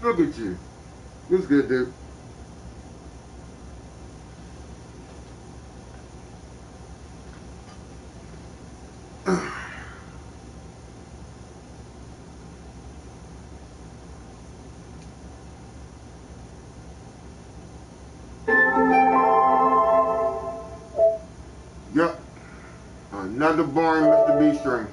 Look at you. Looks good, dude. Yep. Another boring Mr. B string.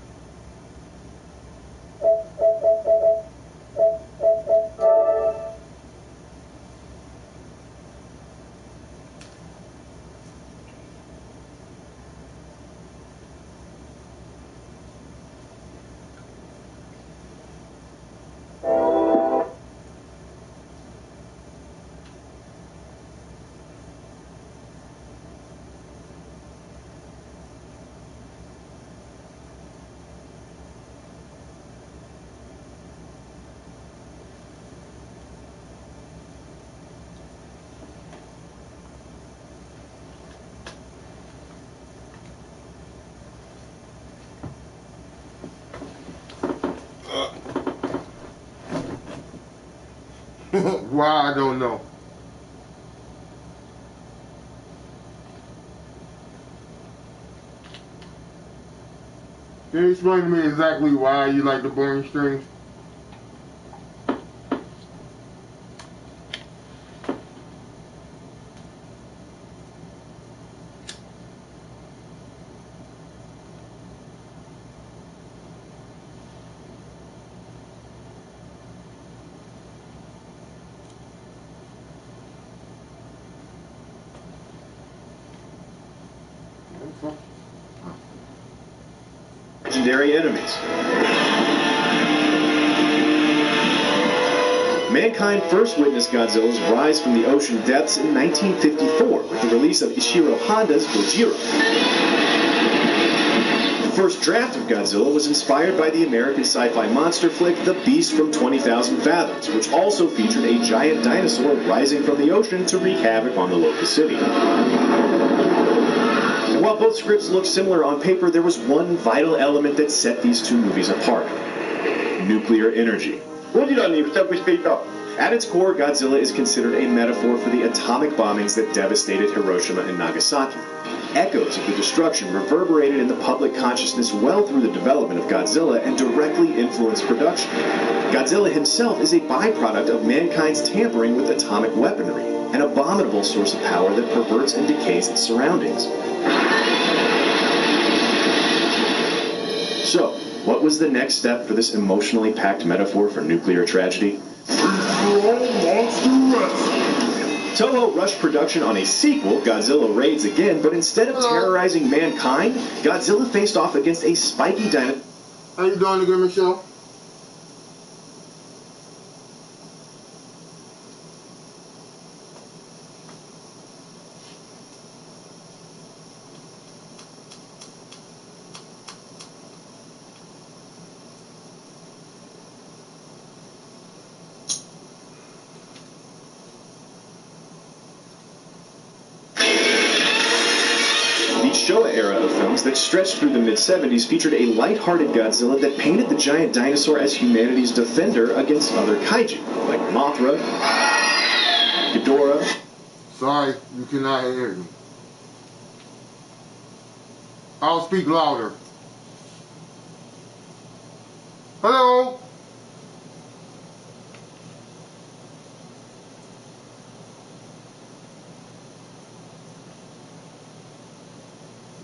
Why, I don't know. Can you explain to me exactly why you like the boring strings? Legendary enemies. Mankind first witnessed Godzilla's rise from the ocean depths in 1954 with the release of Ishiro Honda's Gojira. The first draft of Godzilla was inspired by the American sci-fi monster flick The Beast from 20,000 Fathoms, which also featured a giant dinosaur rising from the ocean to wreak havoc on the local city. And while both scripts looked similar on paper, there was one vital element that set these two movies apart: nuclear energy. At its core, Godzilla is considered a metaphor for the atomic bombings that devastated Hiroshima and Nagasaki. Echoes of the destruction reverberated in the public consciousness well through the development of Godzilla and directly influenced production. Godzilla himself is a byproduct of mankind's tampering with atomic weaponry, an abominable source of power that perverts and decays its surroundings. So, what was the next step for this emotionally packed metaphor for nuclear tragedy? Toho rushed production on a sequel, Godzilla Raids Again, but instead of terrorizing mankind, Godzilla faced off against a spiky dinosaur. How you doing again, Michelle? Showa era of films that stretched through the mid-70s featured a light-hearted Godzilla that painted the giant dinosaur as humanity's defender against other kaiju, like Mothra, Ghidorah. Sorry, you cannot hear me. I'll speak louder. Hello?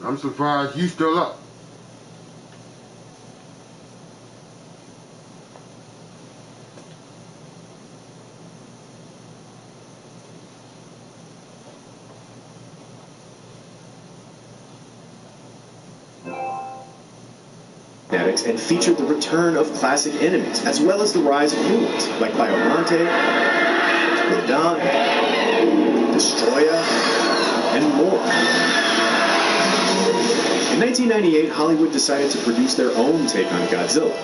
I'm surprised you still up. And featured the return of classic enemies, as well as the rise of new ones, like Biolante, Rodan, Destroya, and more. In 1998, Hollywood decided to produce their own take on Godzilla.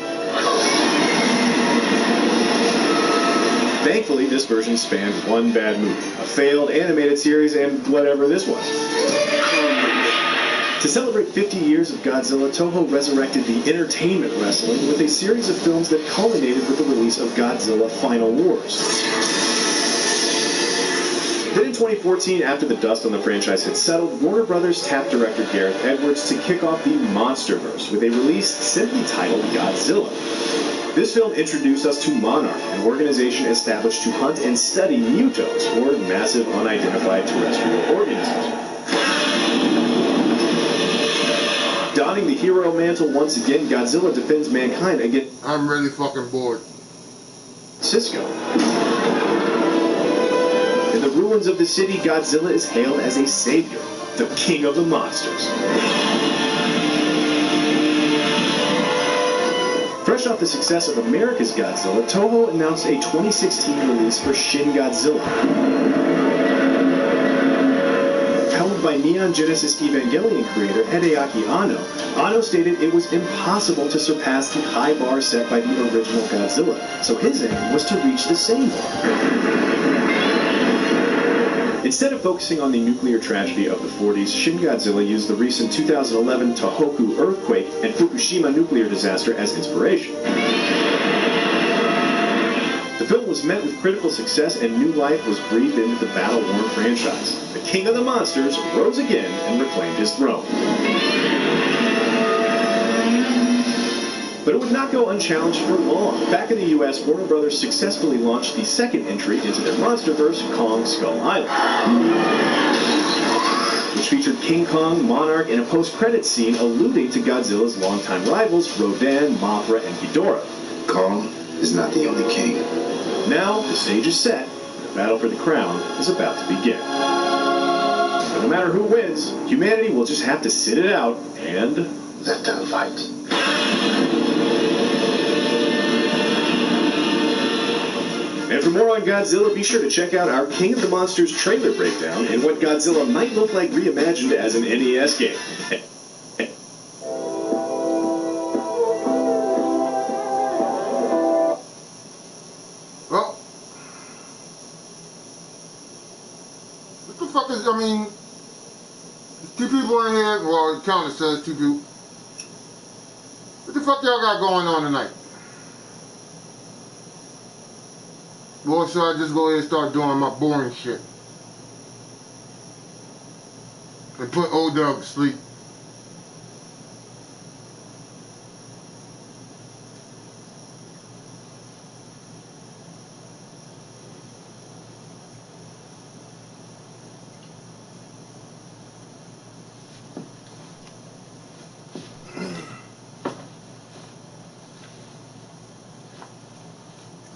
Thankfully, this version spanned one bad movie, a failed animated series, and whatever this was. To celebrate 50 years of Godzilla, Toho resurrected the entertainment wrestling with a series of films that culminated with the release of Godzilla Final Wars. Then in 2014, after the dust on the franchise had settled, Warner Brothers tapped director Gareth Edwards to kick off the Monsterverse with a release simply titled Godzilla. This film introduced us to Monarch, an organization established to hunt and study mutos, or massive unidentified terrestrial organisms. Donning the hero mantle once again, Godzilla defends mankind against... I'm really fucking bored. Cisco. In the ruins of the city, Godzilla is hailed as a savior, the king of the monsters. Fresh off the success of America's Godzilla, Toho announced a 2016 release for Shin Godzilla. Helmed by Neon Genesis Evangelion creator Hideaki Anno stated it was impossible to surpass the high bar set by the original Godzilla, so his aim was to reach the same bar. Instead of focusing on the nuclear tragedy of the 40s, Shin Godzilla used the recent 2011 Tohoku earthquake and Fukushima nuclear disaster as inspiration. The film was met with critical success and new life was breathed into the battle-worn franchise. The king of the monsters rose again and reclaimed his throne. But it would not go unchallenged for long. Back in the US, Warner Brothers successfully launched the second entry into their monsterverse, Kong Skull Island, which featured King Kong, Monarch, in a post-credits scene alluding to Godzilla's longtime rivals, Rodan, Mothra, and Ghidorah. Kong is not the only king. Now, the stage is set, and the battle for the crown is about to begin. But no matter who wins, humanity will just have to sit it out and... let them fight. And for more on Godzilla, be sure to check out our King of the Monsters trailer breakdown and what Godzilla might look like reimagined as an NES game. Well, what the fuck is, I mean, there's two people in here, well, the counter says two people. What the fuck y'all got going on tonight? Or should I just go ahead and start doing my boring shit? And put old dog to sleep.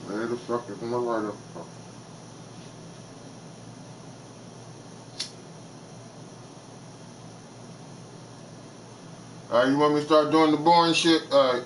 Where the fuck is my lighter? Alright, you want me to start doing the boring shit? Alright.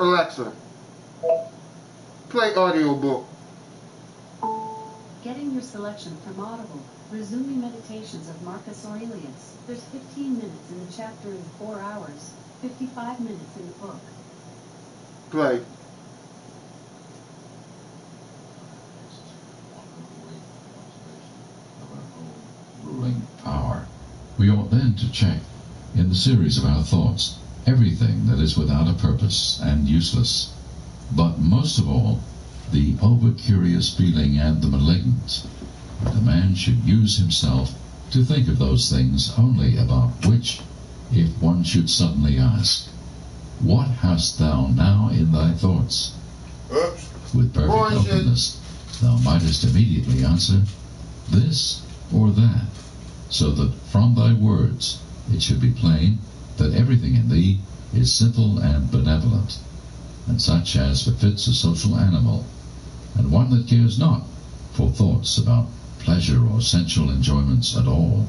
Alexa, play audiobook. Getting your selection from Audible. Resuming Meditations of Marcus Aurelius. There's 15 minutes in the chapter in 4 hours. 55 minutes in the book. Play. Ruling power. We ought then to check, in the series of our thoughts, everything that is without a purpose and useless, but most of all, the over-curious feeling and the malignant, that a man should use himself to think of those things only about which, if one should suddenly ask, "What hast thou now in thy thoughts?" With perfect openness, thou mightest immediately answer, "This or that," so that from thy words it should be plain that everything in thee is simple and benevolent, and such as befits a social animal, and one that cares not for thoughts about pleasure or sensual enjoyments at all,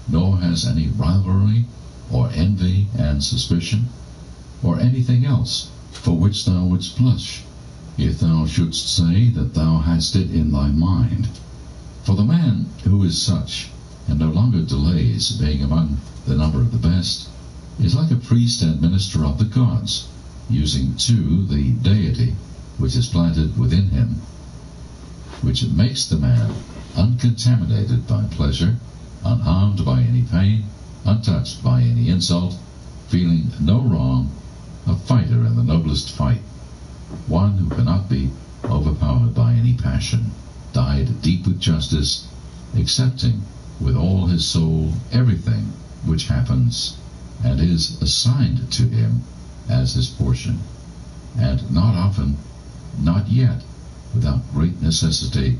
nor has any rivalry or envy and suspicion, or anything else for which thou wouldst blush, if thou shouldst say that thou hast it in thy mind. For the man who is such, and no longer delays being among the number of the best, is like a priest and minister of the gods, using too the deity which is planted within him, which makes the man uncontaminated by pleasure, unharmed by any pain, untouched by any insult, feeling no wrong, a fighter in the noblest fight, one who cannot be overpowered by any passion, dyed deep with justice, accepting with all his soul everything which happens and is assigned to him as his portion, and not often, not yet, without great necessity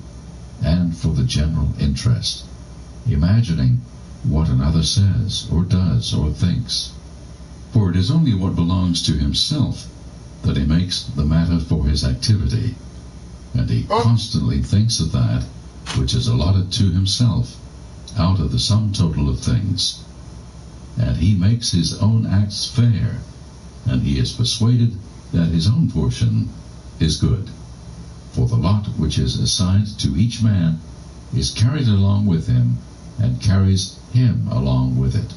and for the general interest, imagining what another says or does or thinks. For it is only what belongs to himself that he makes the matter for his activity, and he constantly thinks of that which is allotted to himself out of the sum total of things, and he makes his own acts fair, and he is persuaded that his own portion is good. For the lot which is assigned to each man is carried along with him, and carries him along with it.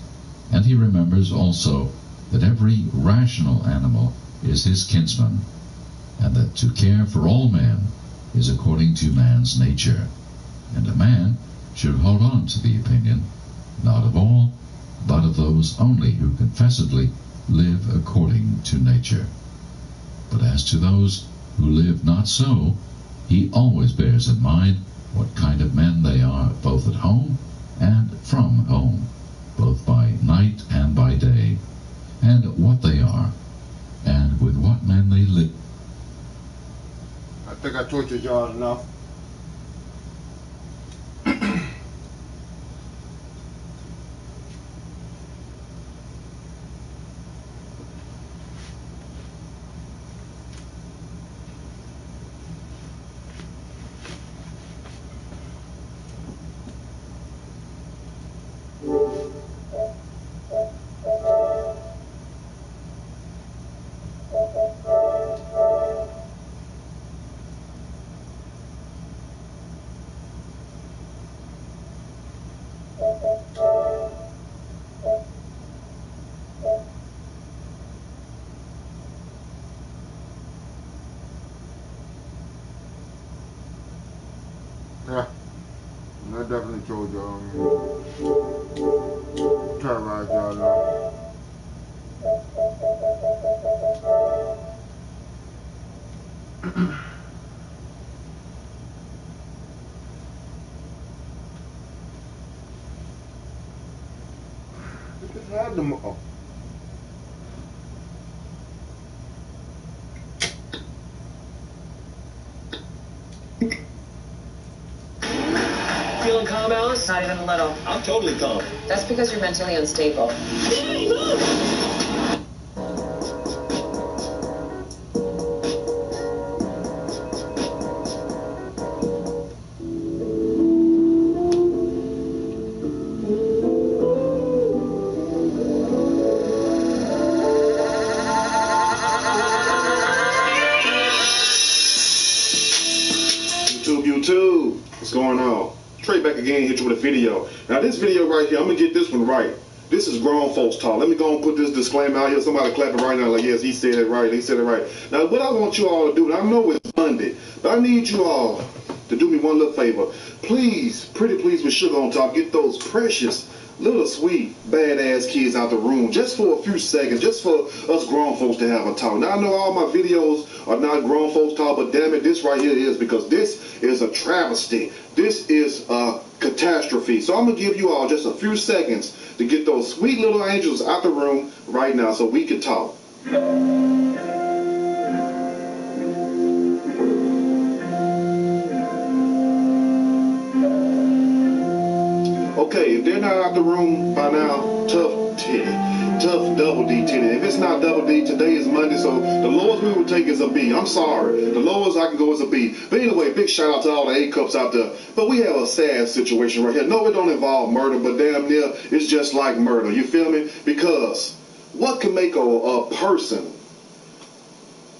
And he remembers also that every rational animal is his kinsman, and that to care for all men is according to man's nature, and a man should hold on to the opinion, not of all, but of those only who confessedly live according to nature. But as to those who live not so, he always bears in mind what kind of men they are, both at home and from home, both by night and by day, and what they are, and with what men they live. I think I tortured y'all enough. Yeah, I definitely told y'all. Terrorize y'all now. We just had them. Oh. Feeling calm, Alice? Not even a little. I'm totally calm. That's because you're mentally unstable. Hey, look! again and hit you with a video. Now this video right here, I'm going to get this one right. This is grown folks talk. Let me go and put this disclaimer out here. Somebody clapping right now like, yes, he said it right. He said it right. Now, what I want you all to do, and I know it's Monday, but I need you all to do me one little favor. Please, pretty please with sugar on top, get those precious, little sweet, badass kids out the room just for a few seconds, just for us grown folks to have a talk. Now, I know all my videos are not grown folks talk, but damn it, this right here is, because this is a travesty. This is a catastrophe. So I'm going to give you all just a few seconds to get those sweet little angels out the room right now so we can talk. Okay, if they're not out the room by now, tough titty. Tough double D titty. If it's not double D, today is Monday, so the lowest we will take is a B. I'm sorry. The lowest I can go is a B. But anyway, big shout out to all the A cups out there. But we have a sad situation right here. No, it don't involve murder, but damn near it's just like murder. You feel me? Because what can make a person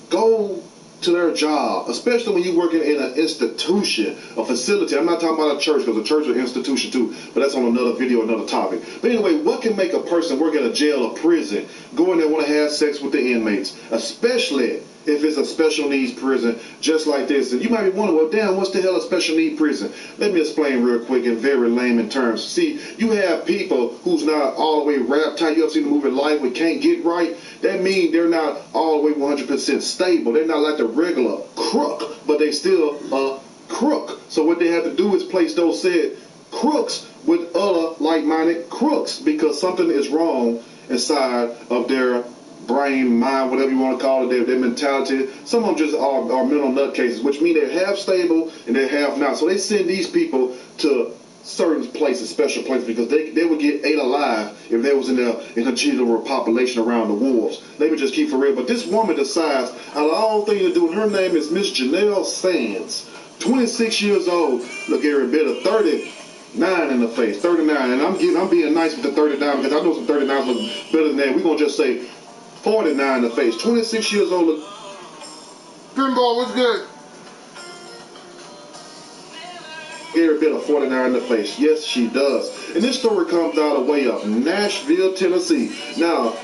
go to their job, especially when you're working in an institution, a facility. I'm not talking about a church, because a church is an institution too, but that's on another video, another topic. But anyway, what can make a person work at a jail or prison go in there and want to have sex with the inmates, especially if it's a special needs prison just like this? And you might be wondering, well, damn, what's the hell a special needs prison? Let me explain real quick in very layman terms. See, you have people who's not all the way wrapped tight. You ever seen the movie Life We Can't Get Right? That means they're not all the way 100% stable. They're not like the regular crook, but they still a crook. So what they have to do is place those said crooks with other like-minded crooks, because something is wrong inside of their brain, mind, whatever you want to call it, their mentality. Some of them just are mental nutcases, which mean they're half stable and they're half not. So they send these people to certain places, special places, because they would get ate alive if they was in a general population around the wolves. Let me just keep for real. But this woman decides, out of all things to do, and her name is Miss Janelle Sands, 26 years old. Look, every bit of 39 in the face, 39. And I'm being nice with the 39 because I know some 39s look better than that. We're gonna just say 49 in the face. 26 years old. Pinball, what's good? Every bit of 49 in the face. Yes, she does. And this story comes out of way up Nashville, Tennessee. Now,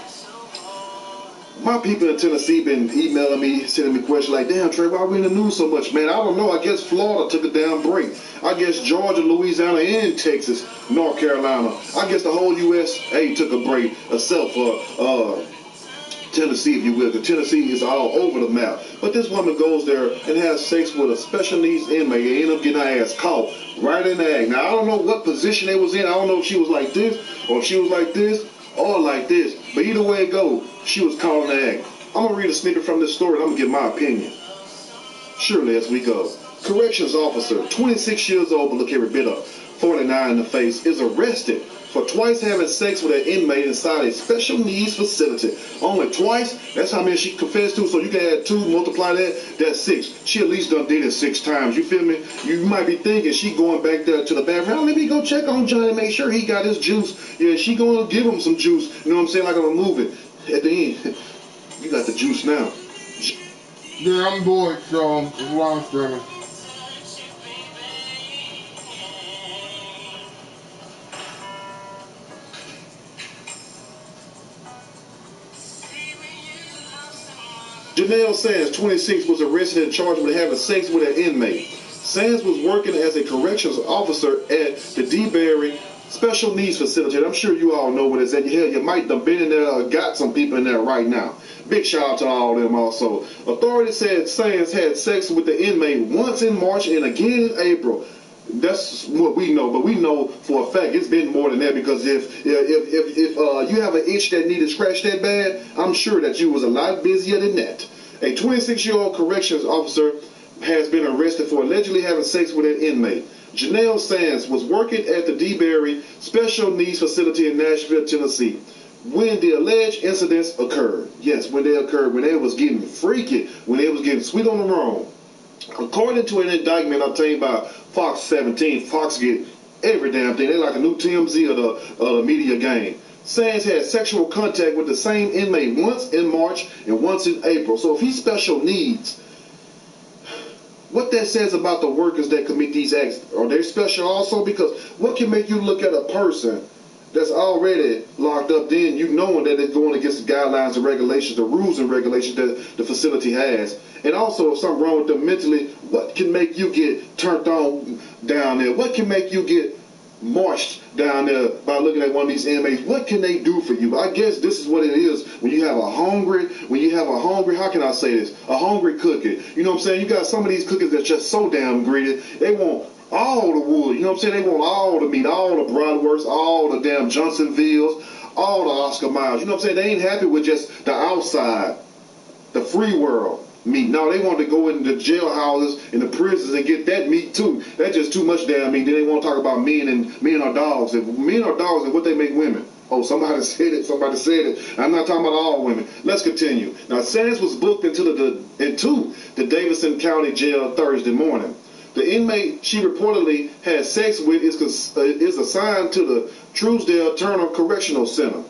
my people in Tennessee been emailing me, sending me questions like, damn, Trey, why are we in the news so much, man? I don't know. I guess Florida took a damn break. I guess Georgia, Louisiana, and Texas, North Carolina. I guess the whole USA took a break, except for Tennessee, if you will. The Tennessee is all over the map. But this woman goes there and has sex with a special needs inmate and end up getting her ass caught right in the act. Now, I don't know what position they was in. I don't know if she was like this, or if she was like this, or like this. But either way it goes, she was caught in the act. I'm going to read a snippet from this story and I'm going to give my opinion. Surely as we go. Corrections officer, 26 years old, but look every bit of 49 in the face, is arrested for twice having sex with an inmate inside a special needs facility. Only twice? That's how many she confessed to. So you can add 2, multiply that, that's 6. She at least done did it 6 times. You feel me? You might be thinking she going back there to the bathroom. Let me go check on Johnny, make sure he got his juice. Yeah, she going to give him some juice. You know what I'm saying? Like I'm going to move it. At the end, you got the juice now. Yeah, I'm bored, so it's long streaming. Janelle Sands, 26, was arrested and charged with having sex with an inmate. Sands was working as a corrections officer at the DeBerry Special Needs Facility. I'm sure you all know what it's at. Hell, you might have been in there or got some people in there right now. Big shout out to all of them also. Authorities said Sands had sex with the inmate once in March and again in April. That's what we know, but we know for a fact it's been more than that, because if you have an itch that needed scratched that bad, I'm sure that you was a lot busier than that. A 26-year-old corrections officer has been arrested for allegedly having sex with an inmate. Janelle Sands was working at the DeBerry Special Needs Facility in Nashville, Tennessee, when the alleged incidents occurred. Yes, when they occurred, when they was getting freaky, when they was getting sweet on the wrong. According to an indictment obtained by Fox 17, Fox get every damn thing. They're like a new TMZ of the media game. Sands had sexual contact with the same inmate once in March and once in April. So if he's special needs, what that says about the workers that commit these acts. Are they special also? Because what can make you look at a person that's already locked up, then you knowing that it's going against the guidelines and regulations, the rules and regulations that the facility has? And also, if something wrong with them mentally, what can make you get turned on down there? What can make you get marched down there by looking at one of these inmates? What can they do for you? I guess this is what it is when you have a hungry, how can I say this? A hungry cookie. You know what I'm saying? You got some of these cookies that's just so damn greedy. They want all the wood. You know what I'm saying? They want all the meat, all the Broadworths, all the damn Johnsonvilles, all the Oscar Miles. You know what I'm saying? They ain't happy with just the outside, the free world meat. No, they want to go into the jailhouses and the prisons and get that meat too. That's just too much damn meat. Then they want to talk about men are dogs. If men are dogs, and what they make women. Oh, somebody said it. Somebody said it. I'm not talking about all women. Let's continue. Now, Sands was booked into the Davidson County Jail Thursday morning. The inmate she reportedly had sex with is assigned to the Truesdale Turner Correctional Center.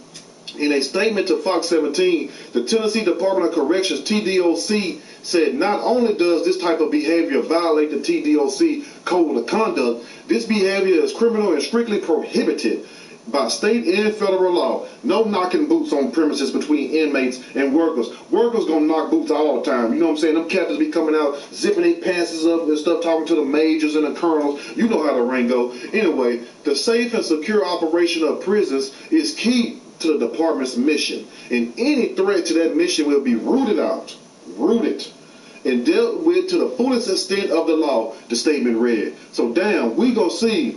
In a statement to Fox 17, the Tennessee Department of Corrections, TDOC, said not only does this type of behavior violate the TDOC code of conduct, this behavior is criminal and strictly prohibited by state and federal law. No knocking boots on premises between inmates and workers. Workers gonna knock boots all the time. You know what I'm saying? Them captains be coming out, zipping their pants up and stuff, talking to the majors and the colonels. You know how the ring go. Anyway, the safe and secure operation of prisons is key to the department's mission, and any threat to that mission will be rooted, and dealt with to the fullest extent of the law, the statement read. So damn, we gonna see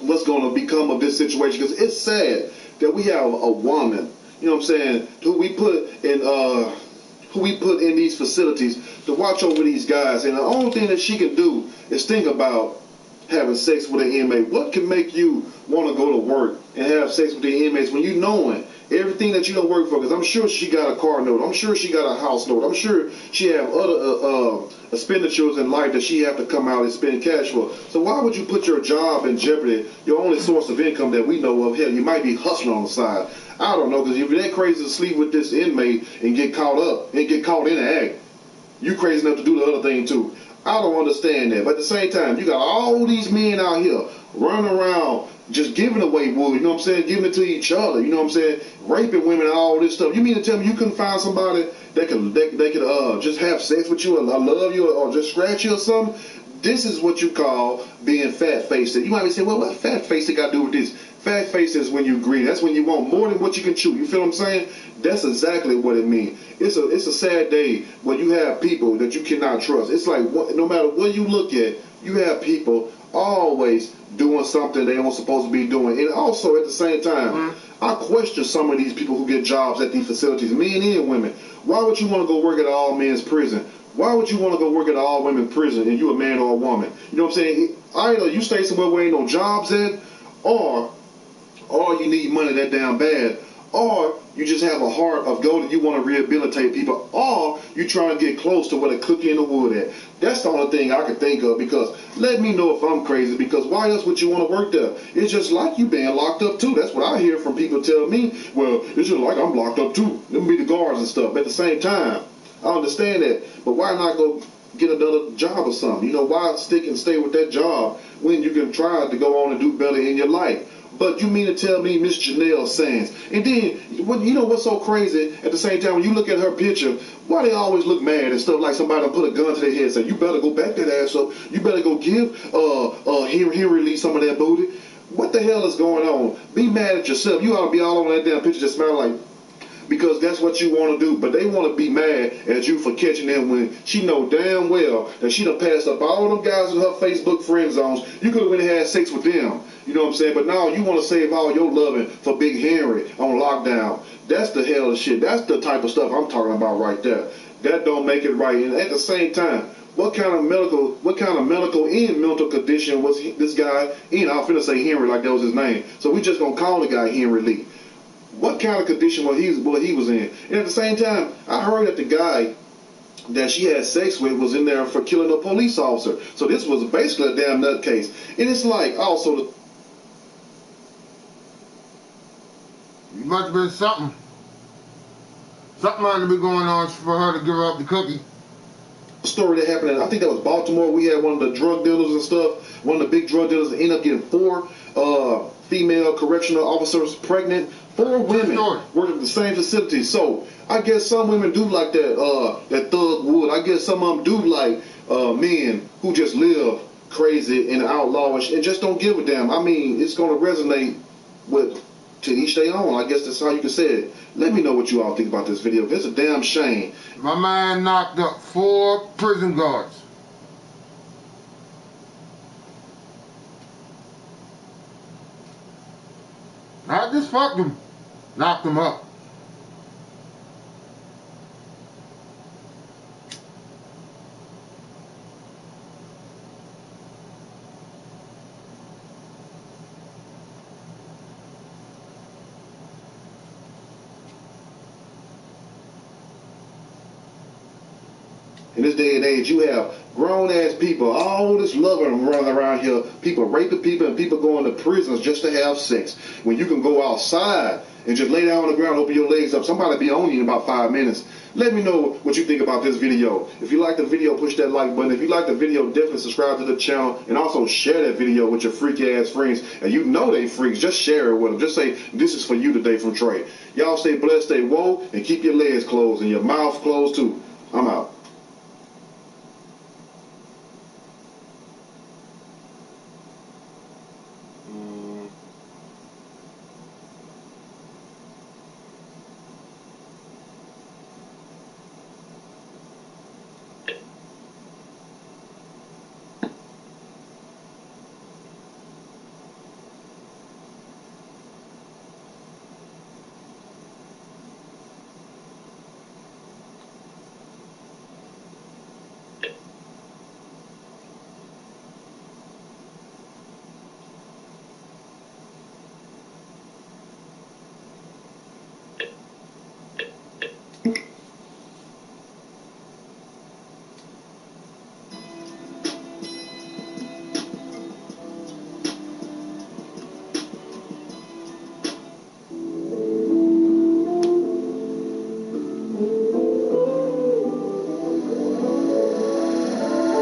what's gonna become of this situation, because it's sad that we have a woman, you know what I'm saying, who we put in these facilities to watch over these guys, and the only thing that she can do is think about having sex with an inmate. What can make you want to go to work and have sex with the inmates when you knowing everything that you don't work for? Because I'm sure she got a car note. I'm sure she got a house note. I'm sure she have other expenditures in life that she have to come out and spend cash for. So why would you put your job in jeopardy, your only source of income that we know of? Hell, you might be hustling on the side. I don't know, because if you're that crazy to sleep with this inmate and get caught up and get caught in the act, you crazy enough to do the other thing too. I don't understand that. But at the same time, you got all these men out here running around just giving away wood, you know what I'm saying, giving it to each other, you know what I'm saying, raping women and all this stuff. You mean to tell me you couldn't find somebody that could just have sex with you or love you or just scratch you or something? This is what you call being fat-faced. You might be saying, well, what fat-faced got to do with this? Fat-faced is when you greedy. That's when you want more than what you can chew. You feel what I'm saying? That's exactly what it means. It's a sad day when you have people that you cannot trust. It's like no matter what you look at, you have people always doing something they weren't supposed to be doing. And also at the same time, I question some of these people who get jobs at these facilities, men and women. Why would you want to go work at an all-men's prison? Why would you want to go work at an all-women prison and you a man or a woman? You know what I'm saying? Either you stay somewhere where ain't no jobs at, or you need money that damn bad, or you just have a heart of gold and you want to rehabilitate people, or you trying to get close to where the cookie in the wood at. That's the only thing I can think of, because let me know if I'm crazy, because why else would you want to work there? It's just like you being locked up too. That's what I hear from people tell me. Well, it's just like I'm locked up too. Them be the guards and stuff. But at the same time, I understand that, but why not go get another job or something? You know, why stick and stay with that job when you can try to go on and do better in your life? But you mean to tell me Miss Janelle Sands? And then, you know what's so crazy? At the same time, when you look at her picture, why they always look mad and stuff, like somebody done put a gun to their head and say, you better go back that ass up. You better go give Henry Lee some of that booty. What the hell is going on? Be mad at yourself. You ought to be all over that damn picture just smell like, because that's what you want to do. But they want to be mad at you for catching them when she know damn well that she done passed up all them guys in her Facebook friend zones. You could have went and had sex with them. You know what I'm saying? But now you want to save all your loving for Big Henry on lockdown. That's the hell of shit. That's the type of stuff I'm talking about right there. That don't make it right. And at the same time, what kind of medical and mental condition was this guy in? I'm finna say Henry like that was his name. So we just gonna call the guy Henry Lee. What kind of condition was he was in? And at the same time, I heard that the guy that she had sex with was in there for killing a police officer. So this was basically a damn nutcase. And it's like also it must have been something. Something might have been going on for her to give up the cookie. story that happened in, I think that was Baltimore. We had one of the drug dealers and stuff. One of the big drug dealers ended up getting 4 female correctional officers pregnant. 4 women worked at the same facility. So I guess some women do like that thug wood. I guess some of them do like men who just live crazy and outlawish and just don't give a damn. I mean, it's going to resonate with to each their own. I guess that's how you can say it. Let me know what you all think about this video. It's a damn shame. My man knocked up 4 prison guards. Not just fucked him, knocked him up. In this day and age, you have grown-ass people, all this loving running around here, people raping people and people going to prisons just to have sex. When you can go outside and just lay down on the ground, open your legs up, somebody be on you in about 5 minutes. Let me know what you think about this video. If you like the video, push that like button. If you like the video, definitely subscribe to the channel and also share that video with your freaky-ass friends. And you know they freaks, just share it with them. Just say, this is for you today from Trey. Y'all stay blessed, stay woke, and keep your legs closed and your mouth closed too. I'm out.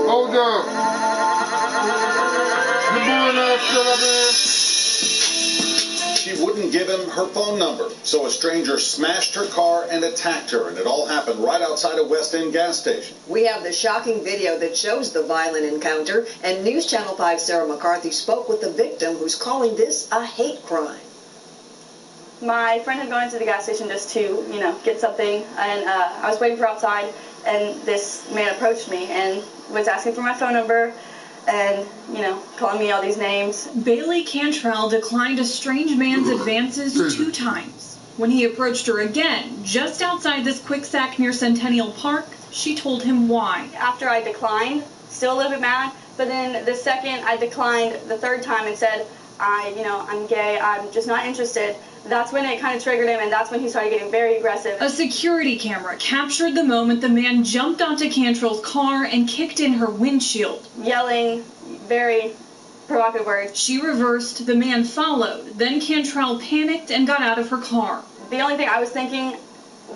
Hold up. You doing that still up here? She wouldn't give him her phone number, so a stranger smashed her car and attacked her, and it all happened right outside a West End gas station. We have the shocking video that shows the violent encounter, and News Channel 5's Sarah McCarthy spoke with the victim, who's calling this a hate crime. My friend had gone into the gas station just to, get something, and I was waiting for outside, and this man approached me and was asking for my phone number and, calling me all these names. Bailey Cantrell declined a strange man's advances 2 times. When he approached her again, just outside this quick-sack near Centennial Park, she told him why. After I declined, still a little bit mad, but then the second I declined the 3rd time and said, I'm gay, I'm just not interested, that's when it kind of triggered him, and that's when he started getting very aggressive. A security camera captured the moment the man jumped onto Cantrell's car and kicked in her windshield. Yelling very provocative words. She reversed, the man followed, then Cantrell panicked and got out of her car. The only thing I was thinking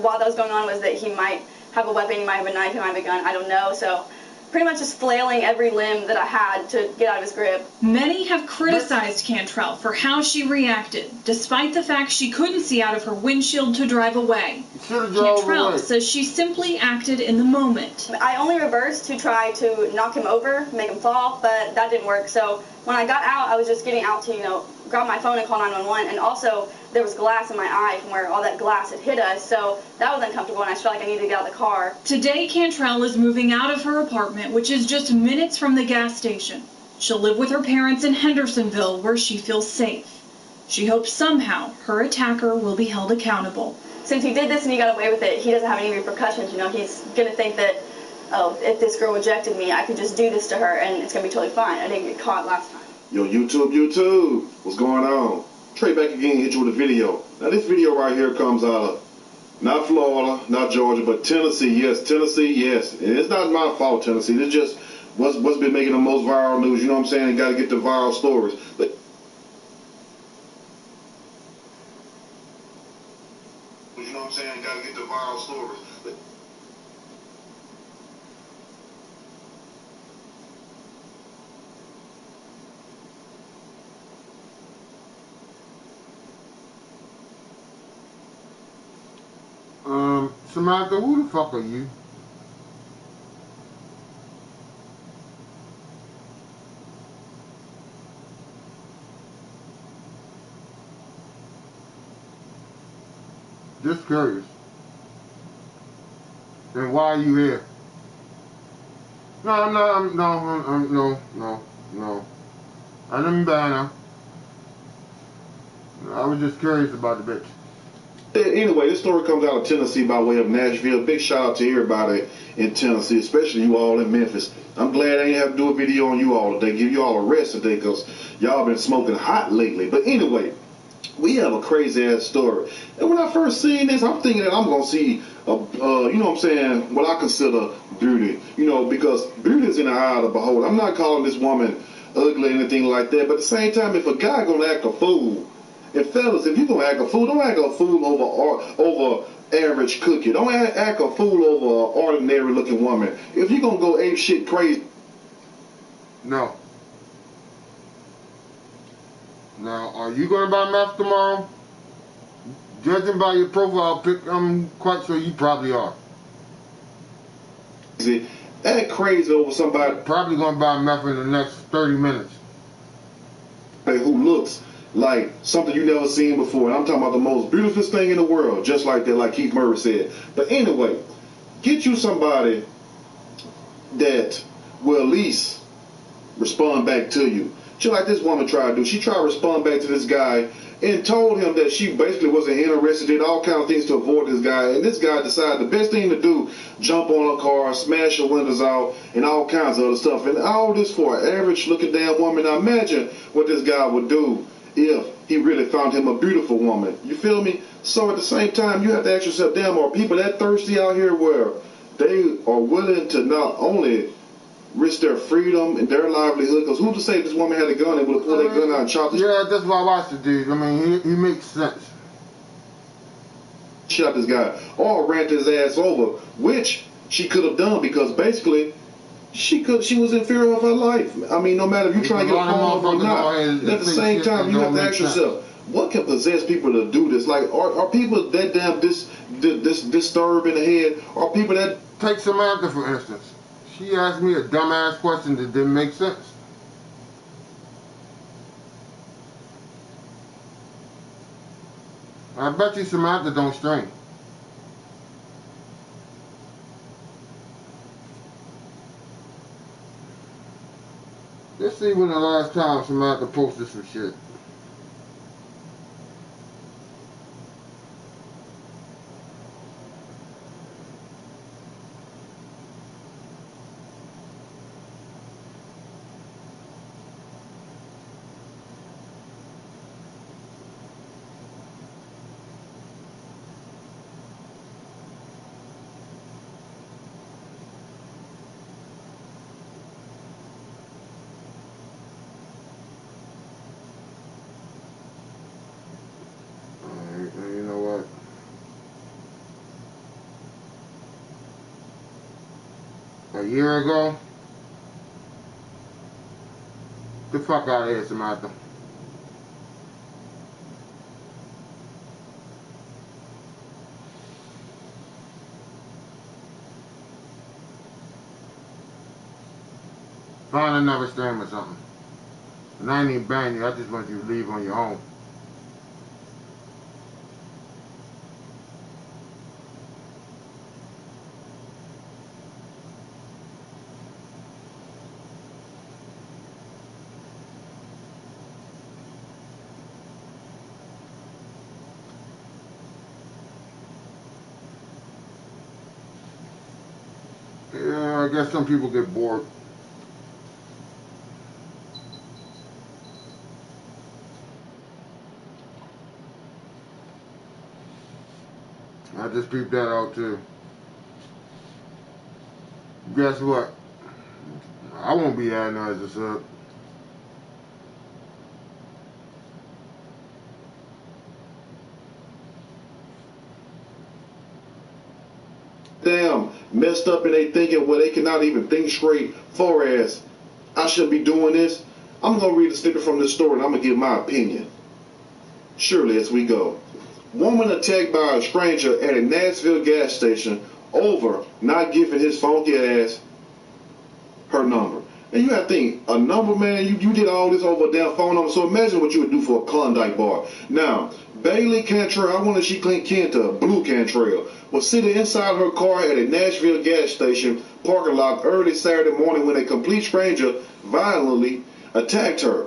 while that was going on was that he might have a weapon, he might have a knife, he might have a gun, I don't know, so pretty much just flailing every limb that I had to get out of his grip. Many have criticized Cantrell for how she reacted, despite the fact she couldn't see out of her windshield to drive away. Cantrell says she simply acted in the moment. I only reversed to try to knock him over, make him fall, but that didn't work. So when I got out, I was just getting out to, grab my phone and call 911, and also there was glass in my eye from where all that glass had hit us, so that was uncomfortable, and I felt like I needed to get out of the car. Today, Cantrell is moving out of her apartment, which is just minutes from the gas station. She'll live with her parents in Hendersonville, where she feels safe. She hopes somehow her attacker will be held accountable. Since he did this and he got away with it, he doesn't have any repercussions. He's going to think that, oh, if this girl rejected me, I could just do this to her, and it's going to be totally fine. I didn't get caught last time. Yo, YouTube, what's going on? Trey back again, hit you with a video. Now this video right here comes out of not Florida, not Georgia, but Tennessee. Yes, Tennessee, yes. And it's not my fault, Tennessee. It's just what's been making the most viral news. You know what I'm saying? Got to get the viral stories. But you know what I'm saying? Got to get the viral stories. Samantha, who the fuck are you? Just curious. And why are you here? No. I didn't ban her. I was just curious about the bitch. Anyway, this story comes out of Tennessee by way of Nashville. Big shout out to everybody in Tennessee, especially you all in Memphis. I'm glad I ain't have to do a video on you all today, give you all a rest today, because y'all been smoking hot lately. But anyway, we have a crazy ass story. And when I first seen this, I'm thinking that I'm going to see, you know what I'm saying, what I consider beauty. You know, because beauty is in the eye of the beholder. I'm not calling this woman ugly or anything like that, but at the same time, if a guy going to act a fool, and fellas, if you're going to act a fool, don't act a fool over average cookie. Don't act a fool over an ordinary looking woman. If you're going to go ape shit crazy. No. Now, are you going to buy meth tomorrow? Judging by your profile pic, I'm quite sure you probably are. Act crazy over somebody. Probably going to buy meth in the next 30 minutes. Who looks like something you never seen before. And I'm talking about the most beautiful thing in the world, just like that, like Keith Murray said. But anyway, get you somebody that will at least respond back to you. Just like this woman tried to do. She tried to respond back to this guy and told him that she basically wasn't interested, did all kind of things to avoid this guy. And this guy decided the best thing to do, jump on her car, smash her windows out, and all kinds of other stuff. And all this for an average looking damn woman. Now imagine what this guy would do if he really found him a beautiful woman. You feel me? So at the same time, you have to ask yourself, damn, are people that thirsty out here where they are willing to not only risk their freedom and their livelihood? Because who to say this woman had a gun and would have pulled that gun out and chopped this? Yeah, that's why I watched the dude. I mean, he makes sense. Shot this guy or ran his ass over, which she could have done because basically she was in fear of her life. I mean, no matter if you try to get a phone number or not, at the same time, you have to ask yourself, what can possess people to do this? Like, are people that damn disturbed in the head? Are people that... Take Samantha, for instance. She asked me a dumbass question that didn't make sense. I bet you Samantha don't string. Let's see when the last time Samantha posted some shit. You know what? A year ago? Get the fuck out of here, Samantha. Find another stream or something. And I ain't even ban you, I just want you to leave on your own. Yeah, I guess some people get bored. I just peeped that out too. Guess what? I won't be adding her as a sub. Damn, messed up and they thinking, well, they cannot even think straight for as I should be doing this. I'm going to read a snippet from this story and I'm going to give my opinion. Surely as we go. Woman attacked by a stranger at a Nashville gas station over not giving his funky ass her number. And you have to think, a number, man, you did all this over a damn phone number. So imagine what you would do for a Klondike bar. Now, Bailey Cantrell, I wonder if she Kenta, Blue Cantrell, was sitting inside her car at a Nashville gas station parking lot early Saturday morning when a complete stranger violently attacked her.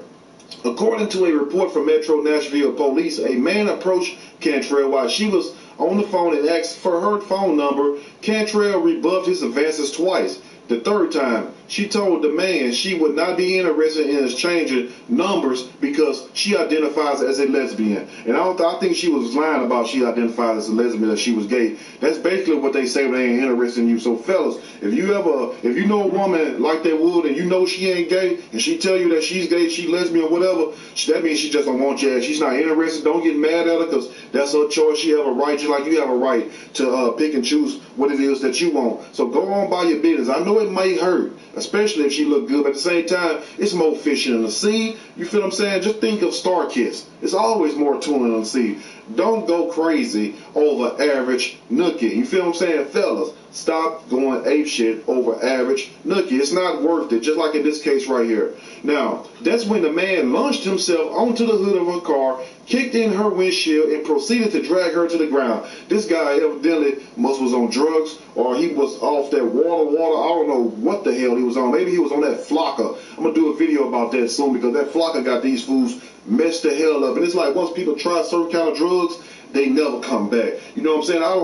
According to a report from Metro Nashville Police, a man approached Cantrell while she was on the phone and asked for her phone number. Cantrell rebuffed his advances twice. The third time, she told the man she would not be interested in exchanging numbers because she identifies as a lesbian. And I think she was lying about she identified as a lesbian, that she was gay. That's basically what they say when they ain't interested in you. So fellas, if you know a woman like that would, and you know she ain't gay, and she tell you that she's gay, she lesbian, whatever, that means she just don't want you. She's not interested. Don't get mad at her, because that's her choice. She have a right, just like you have a right to pick and choose what it is that you want. So go on by your business. I know it might hurt, especially if she look good, but at the same time, it's more fishing in the sea. You feel what I'm saying? Just think of Star Kiss. It's always more tuna in the sea. Don't go crazy over average nookie. You feel what I'm saying? Fellas, stop going ape shit over average nookie. It's not worth it, just like in this case right here. Now, that's when the man launched himself onto the hood of her car, kicked in her windshield, and proceeded to drag her to the ground. This guy evidently was on drugs, or he was off that water. I don't know what the hell he was on. Maybe he was on that flocker. I'm going to do a video about that soon, because that flocker got these fools messed the hell up. And it's like, once people try certain kind of drugs, they never come back. You know what I'm saying? I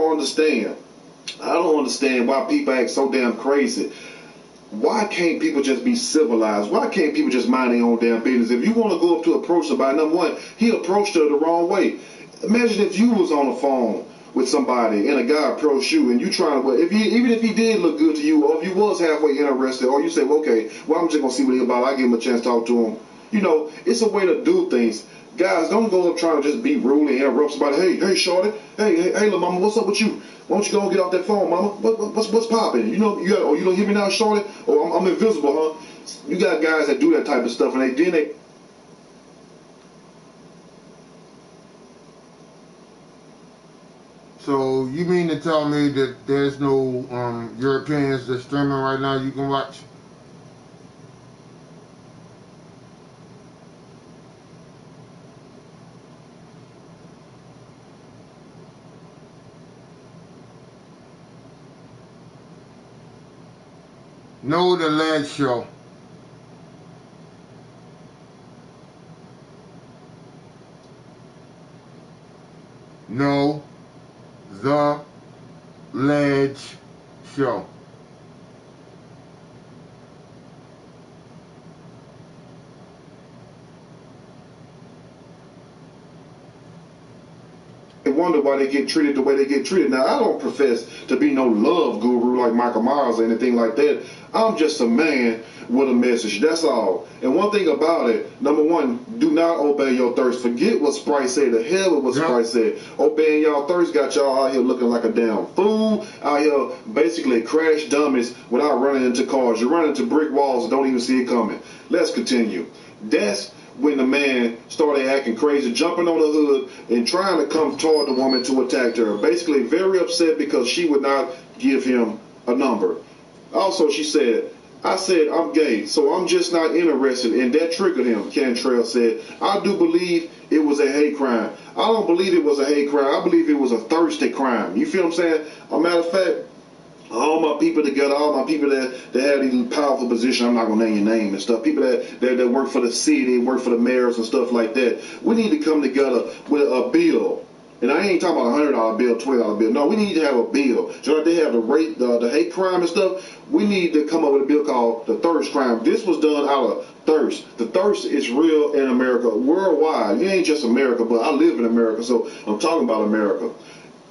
don't understand why people act so damn crazy. Why can't people just be civilized? Why can't people just mind their own damn business? If you want to go up to approach somebody, number one, he approached her the wrong way. Imagine if you was on the phone with somebody and a guy approached you and you trying to, even if he did look good to you, or if you was halfway interested, or you say, well, okay, well, I'm just going to see what he's about. I'll give him a chance to talk to him. You know, it's a way to do things. Guys, don't go up trying to just be rude and interrupt somebody. Hey, shorty. Hey, little mama, what's up with you? Why don't you go and get off that phone, mama? What's popping? You know, you don't hear me now, shorty? Oh, I'm invisible, huh? You got guys that do that type of stuff, and they So you mean to tell me that there's no Europeans that's streaming right now you can watch? No, the Lad Show. No, the Ledge Show. They wonder why they get treated the way they get treated. Now, I don't profess to be no love guru like Michael Myers or anything like that. I'm just a man with a message. That's all. And one thing about it, number one, do not obey your thirst. Forget what Sprite said. The hell with what Sprite said. Obeying y'all thirst got y'all out here looking like a damn fool. Out here basically crash dummies without running into cars. You run into brick walls and don't even see it coming. Let's continue. That's when the man started acting crazy, jumping on the hood and trying to come toward the woman to attack her. Basically very upset because she would not give him a number. Also, she said, I said, I'm gay, so I'm just not interested, and that triggered him, Cantrell said. I do believe it was a hate crime. I don't believe it was a hate crime. I believe it was a thirsty crime. You feel what I'm saying? A matter of fact, all my people together, all my people that have these powerful positions, I'm not going to name your name and stuff, people that work for the city, work for the mayors and stuff like that, we need to come together with a bill. And I ain't talking about a $100 bill, $20 bill. No, we need to have a bill. Just like they have the hate crime and stuff, we need to come up with a bill called the thirst crime. This was done out of thirst. The thirst is real in America, worldwide. It ain't just America, but I live in America, so I'm talking about America.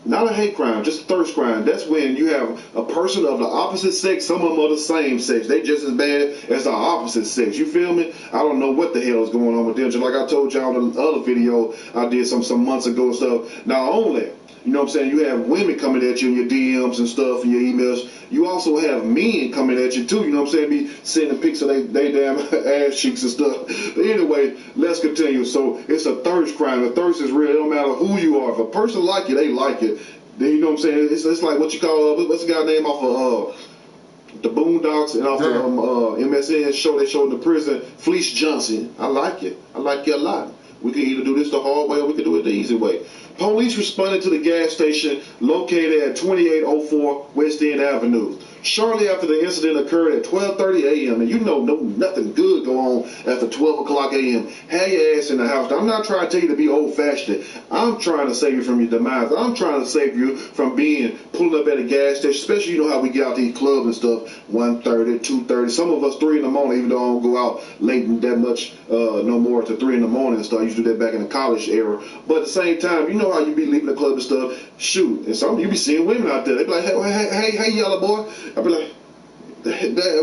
Not a hate crime, just a thirst crime. That's when you have a person of the opposite sex, some of them are the same sex. They just as bad as the opposite sex. You feel me? I don't know what the hell is going on with them. Just like I told y'all in the other video I did some months ago and stuff. Not only You know what I'm saying? You have women coming at you in your DMs and stuff and your emails. You also have men coming at you too. You know what I'm saying? Be sending pics of they damn ass cheeks and stuff. But anyway, let's continue. So it's a thirst crime. The thirst is real. It don't matter who you are. If a person like it, they like it. Then you know what I'm saying? It's like what you call what's the guy name off of the Boondocks and off the MSN show they showed in the prison, Fleece Johnson. I like it. I like it a lot. We can either do this the hard way or we can do it the easy way. Police responded to the gas station located at 2804 West End Avenue shortly after the incident occurred at 12:30 a.m. And you know nothing good go on after 12 o'clock a.m. Have your ass in the house. I'm not trying to tell you to be old-fashioned. I'm trying to save you from your demise. I'm trying to save you from being pulled up at a gas station, especially you know how we get out to these clubs and stuff, 1:30, 2:30. Some of us 3 in the morning, even though I don't go out late that much no more to 3 in the morning and stuff. I used to do that back in the college era. But at the same time, you know how you be leaving the club and stuff, shoot. And some you be seeing women out there. They be like, hey, yellow boy. I be like,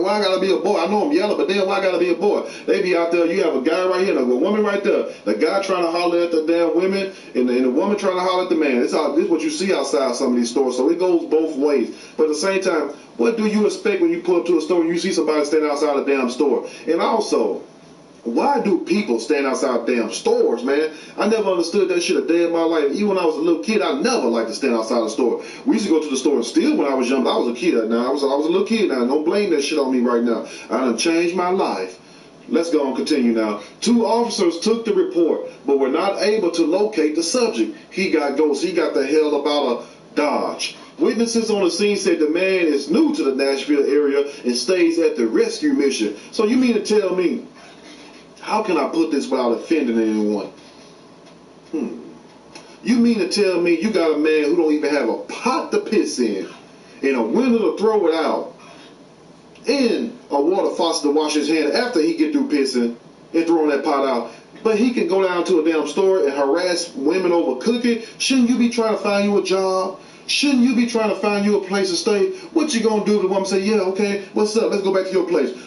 why I gotta be a boy? I know I'm yellow, but then why I gotta be a boy? They be out there, you have a guy right here and a woman right there. The guy trying to holler at the damn women and the woman trying to holler at the man. This is what you see outside some of these stores. So it goes both ways. But at the same time, what do you expect when you pull up to a store and you see somebody standing outside a damn store? And also, why do people stand outside damn stores, man? I never understood that shit a day in my life. Even when I was a little kid, I never liked to stand outside a store. We used to go to the store and steal when I was young. I was a kid now. I was a little kid now. Don't blame that shit on me right now. I done changed my life. Let's go and continue now. 2 officers took the report, but were not able to locate the subject. He got ghosted. He got the hell about a Dodge. Witnesses on the scene said the man is new to the Nashville area and stays at the rescue mission. So you mean to tell me, how can I put this without offending anyone? You mean to tell me you got a man who don't even have a pot to piss in, and a window to throw it out, and a water faucet to wash his hand after he get through pissing and throwing that pot out, but he can go down to a damn store and harass women over cooking? Shouldn't you be trying to find you a job? Shouldn't you be trying to find you a place to stay? What you gonna do to the woman? Say, yeah, okay, what's up? Let's go back to your place.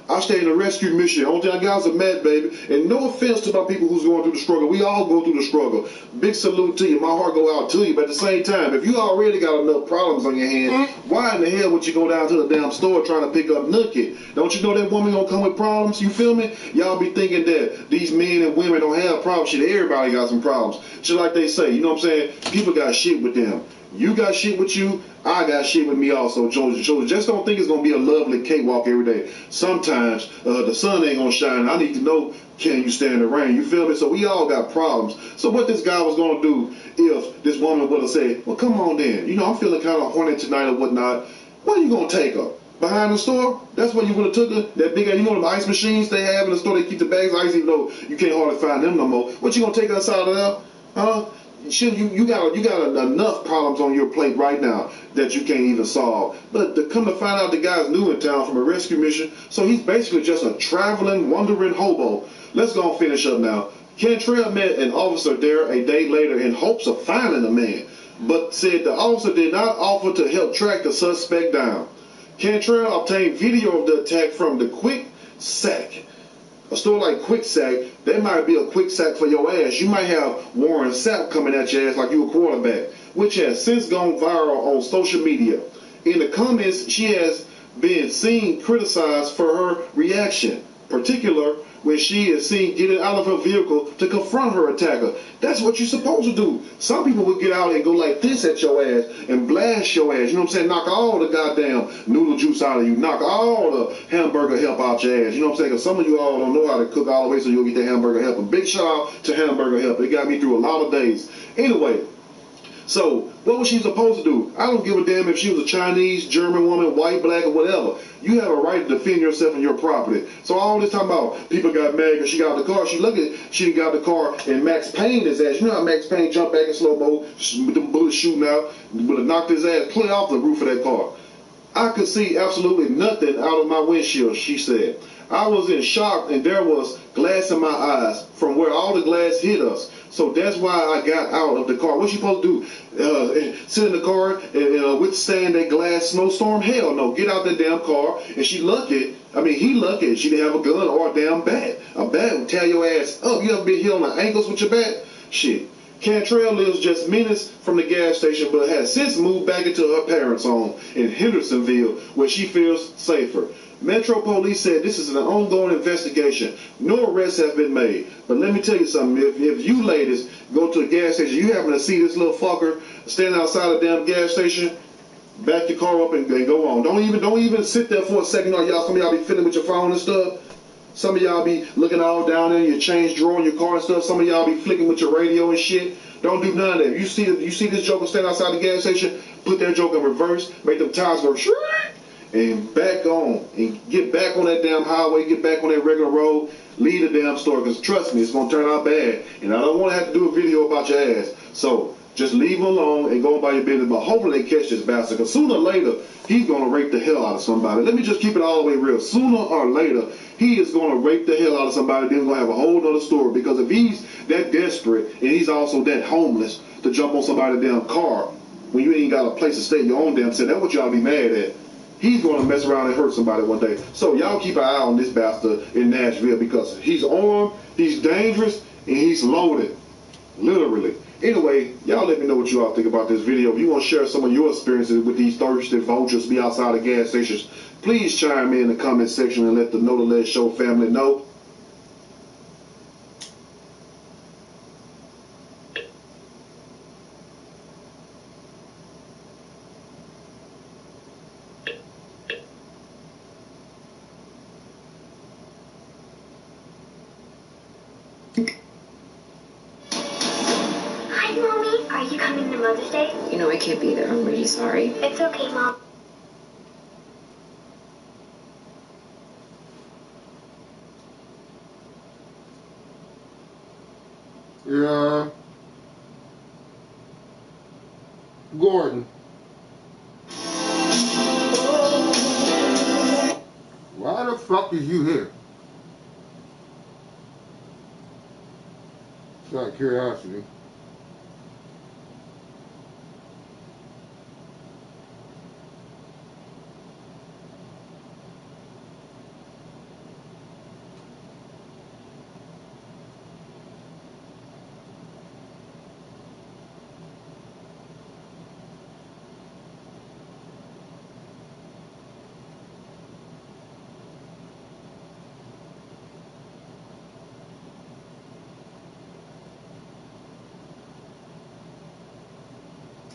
I stay in a rescue mission. Only thing I got is a med, baby. And no offense to my people who's going through the struggle. We all go through the struggle. Big salute to you. My heart go out to you. But at the same time, if you already got enough problems on your hands, why in the hell would you go down to the damn store trying to pick up nookie? Don't you know that woman gonna come with problems? You feel me? Y'all be thinking that these men and women don't have problems. Shit, everybody got some problems. Just like they say, you know what I'm saying? People got shit with them. You got shit with you, I got shit with me also, children. Just don't think it's going to be a lovely cakewalk every day. Sometimes the sun ain't going to shine. I need to know, can you stand the rain? You feel me? So we all got problems. So what this guy was going to do if this woman would have said, well, come on then. You know, I'm feeling kind of horny tonight or whatnot. Where you going to take her? Behind the store? That's where you would have took her? That big, you know, the ice machines they have in the store, they keep the bags of ice even though you can't hardly find them no more. What you going to take her inside of there? Huh? You got enough problems on your plate right now that you can't even solve. But to come to find out the guy's new in town from a rescue mission, so he's basically just a traveling, wandering hobo. Let's go and finish up now. Cantrell met an officer there a day later in hopes of finding the man, but said the officer did not offer to help track the suspect down. Cantrell obtained video of the attack from the Quick Sack. A store like Quick Sack, that might be a quick sack for your ass. You might have Warren Sapp coming at your ass like you a quarterback, which has since gone viral on social media. In the comments, she has been seen criticized for her reaction, particularly when she is seen getting out of her vehicle to confront her attacker. That's what you're supposed to do. Some people would get out and go like this at your ass and blast your ass. You know what I'm saying? Knock all the goddamn noodle juice out of you. Knock all the hamburger help out your ass. You know what I'm saying? Because some of you all don't know how to cook all the way, so you'll get the hamburger help. A big shout out to hamburger help. It got me through a lot of days. Anyway, so what was she supposed to do? I don't give a damn if she was a Chinese, German woman, white, black, or whatever. You have a right to defend yourself and your property. So all this time about people got mad because she got out the car. She lucky she got out the car and Max Payne his ass. You know how Max Payne jumped back in slow-mo with them bullets shooting out, would have knocked his ass clear off the roof of that car. I could see absolutely nothing out of my windshield, she said. I was in shock and there was glass in my eyes from where all the glass hit us. So that's why I got out of the car. What's she supposed to do? Sit in the car and withstand that glass snowstorm? Hell no. Get out that damn car. And he lucky she didn't have a gun or a damn bat. A bat would tear your ass up. You ever been hit on the ankles with your bat? Shit. Cantrell lives just minutes from the gas station, but has since moved back into her parents' home in Hendersonville, where she feels safer. Metro Police said this is an ongoing investigation. No arrests have been made. But let me tell you something. If you ladies go to a gas station, you happen to see this little fucker standing outside a damn gas station, back your car up and go on. Don't even sit there for a second. You know, y'all, some of y'all be fiddling with your phone and stuff. Some of y'all be looking all down there in your change drawer in your car and stuff. Some of y'all be flicking with your radio and shit. Don't do none of that. You see this joker stand outside the gas station, put that joker in reverse, make them tires go and back on, and get back on that damn highway, get back on that regular road, leave the damn store, because trust me, it's going to turn out bad, and I don't want to have to do a video about your ass. So just leave him alone and go about your business, but hopefully they catch this bastard, because sooner or later, he's going to rape the hell out of somebody. Let me just keep it all the way real. Sooner or later, he is going to rape the hell out of somebody, then we're going to have a whole other story, because if he's that desperate, and he's also that homeless to jump on somebody's damn car, when you ain't got a place to stay in your own damn city, that's what y'all be mad at. He's going to mess around and hurt somebody one day. So y'all keep an eye on this bastard in Nashville, because he's armed, he's dangerous, and he's loaded. Literally. Anyway, y'all let me know what you all think about this video. If you want to share some of your experiences with these thirsty vultures be outside of gas stations, please chime in the comment section and let the Know the Less Show family know. Hi, Mommy. Are you coming to Mother's Day? You know I can't be there. I'm really sorry. It's okay, Mom. Yeah. Gordon. Why the fuck is you here? Just out of curiosity.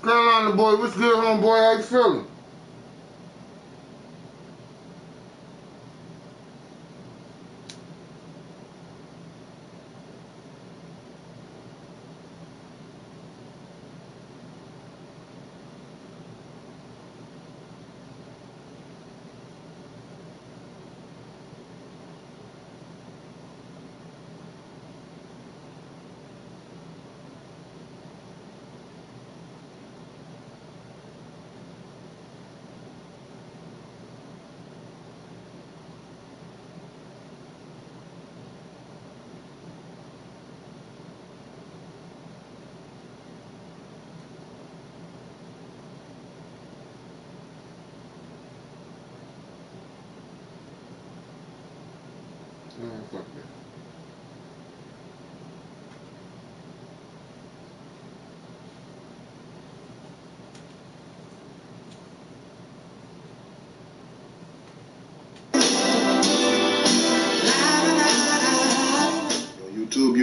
Carolina boy, what's good, homeboy? How you feeling? Fuck that.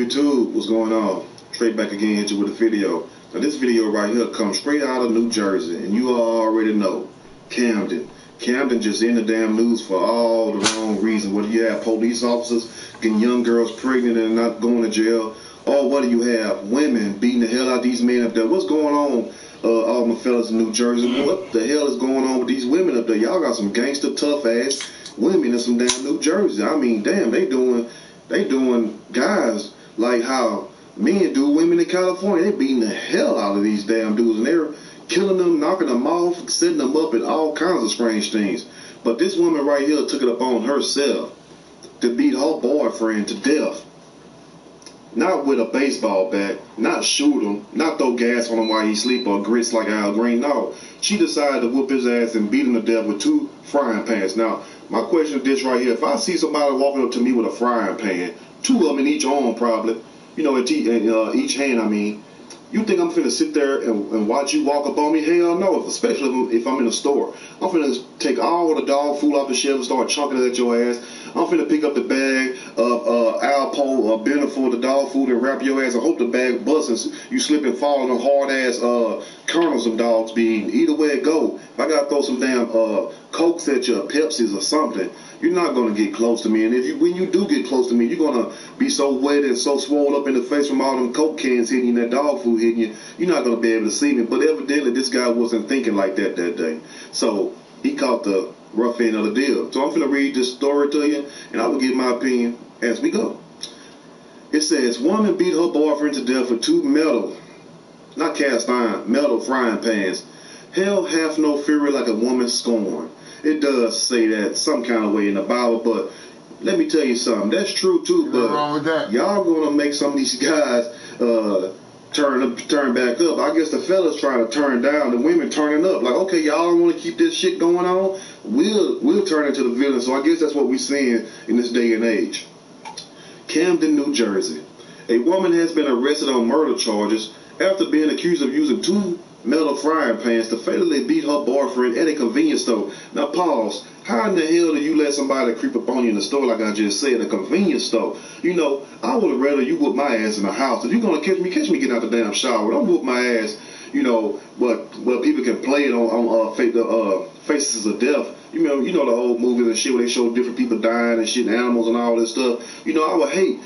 YouTube, what's going on? Straight back again into with a video. Now this video right here comes straight out of New Jersey, and you all already know, Camden. Camden just in the damn news for all the wrong reasons. Whether you have police officers getting young girls pregnant and not going to jail, or whether you have women beating the hell out of these men up there. What's going on, all my fellas in New Jersey? What the hell is going on with these women up there? Y'all got some gangster, tough ass women in some damn New Jersey. I mean, damn, they doing guys like how men do women in California. They beating the hell out of these damn dudes, and they're killing them, knocking them off, setting them up, and all kinds of strange things. But this woman right here took it upon herself to beat her boyfriend to death. Not with a baseball bat, not shoot him, not throw gas on him while he sleep or grits like Al Green. No, she decided to whoop his ass and beat him to death with 2 frying pans. Now, my question is this right here. If I see somebody walking up to me with a frying pan, 2 of them in each arm probably, you know, in each hand, I mean, You think I'm finna sit there and watch you walk up on me? Hell no, especially if I'm in a store. I'm finna take all the dog food off the shelf and start chunking it at your ass. I'm finna pick up the bag of Alpo or Beneful, the dog food, and wrap your ass. I hope the bag busts and you slip and fall on the hard ass kernels some dogs be eating. Either way it go, if I gotta throw some damn Cokes at you, Pepsis or something, you're not gonna get close to me. And when you do get close to me, you're gonna be so wet and so swollen up in the face from all them Coke cans hitting you, that dog food hitting you. You're not gonna be able to see me. But evidently, this guy wasn't thinking like that day. So he caught the rough end of the deal. So I'm gonna read this story to you, and I will give my opinion as we go. It says, woman beat her boyfriend to death with 2 metal frying pans. Hell hath no fury like a woman scorned. It does say that some kind of way in the Bible, but let me tell you something. That's true too, but wrong with that. Y'all gonna make some of these guys turn back up. I guess the fellas trying to turn down, the women turning up. Like, okay, y'all don't want to keep this shit going on. We'll turn into the villain. So I guess that's what we're seeing in this day and age. Camden, New Jersey. A woman has been arrested on murder charges after being accused of using 2 metal frying pans to fatally beat her boyfriend at a convenience store. Now pause. How in the hell do you let somebody creep up on you in the store, like I just said, a convenience store? You know, I would rather you whoop my ass in the house. If you're gonna catch me getting out the damn shower. Don't whoop my ass, you know, but people can play it on Faces of Death. You know the old movies and shit where they show different people dying and shit, and animals and all this stuff. You know, I would hate,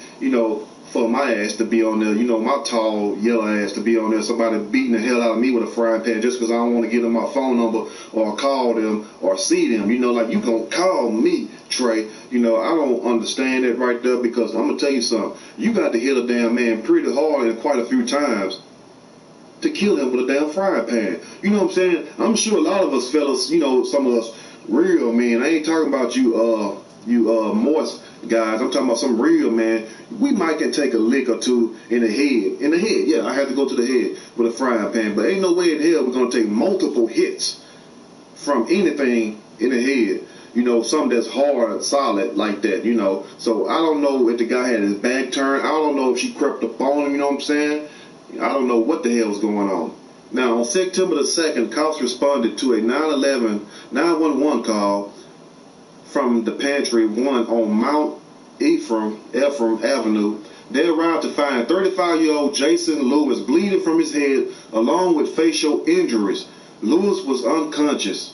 for my ass to be on there, my tall, yellow ass to be on there, somebody beating the hell out of me with a frying pan just because I don't want to give them my phone number or call them or see them. Like, you gonna call me, Trey. I don't understand that right there, because I'm gonna tell you something. You got to hit a damn man pretty hard and quite a few times to kill him with a damn frying pan. You know what I'm saying? I'm sure a lot of us fellas, some of us real men, I ain't talking about you moist guys, I'm talking about some real man. We might can take a lick or two in the head. Yeah, I had to go to the head with a frying pan, but ain't no way in hell we're gonna take multiple hits from anything in the head. Something that's hard, solid like that. So I don't know if the guy had his back turned. I don't know if she crept up on him. You know what I'm saying? I don't know what the hell was going on. Now, on September the 2nd, cops responded to a 911 call from the Pantry 1 on Mount Ephraim Avenue. They arrived to find 35-year-old Jason Lewis bleeding from his head along with facial injuries. Lewis was unconscious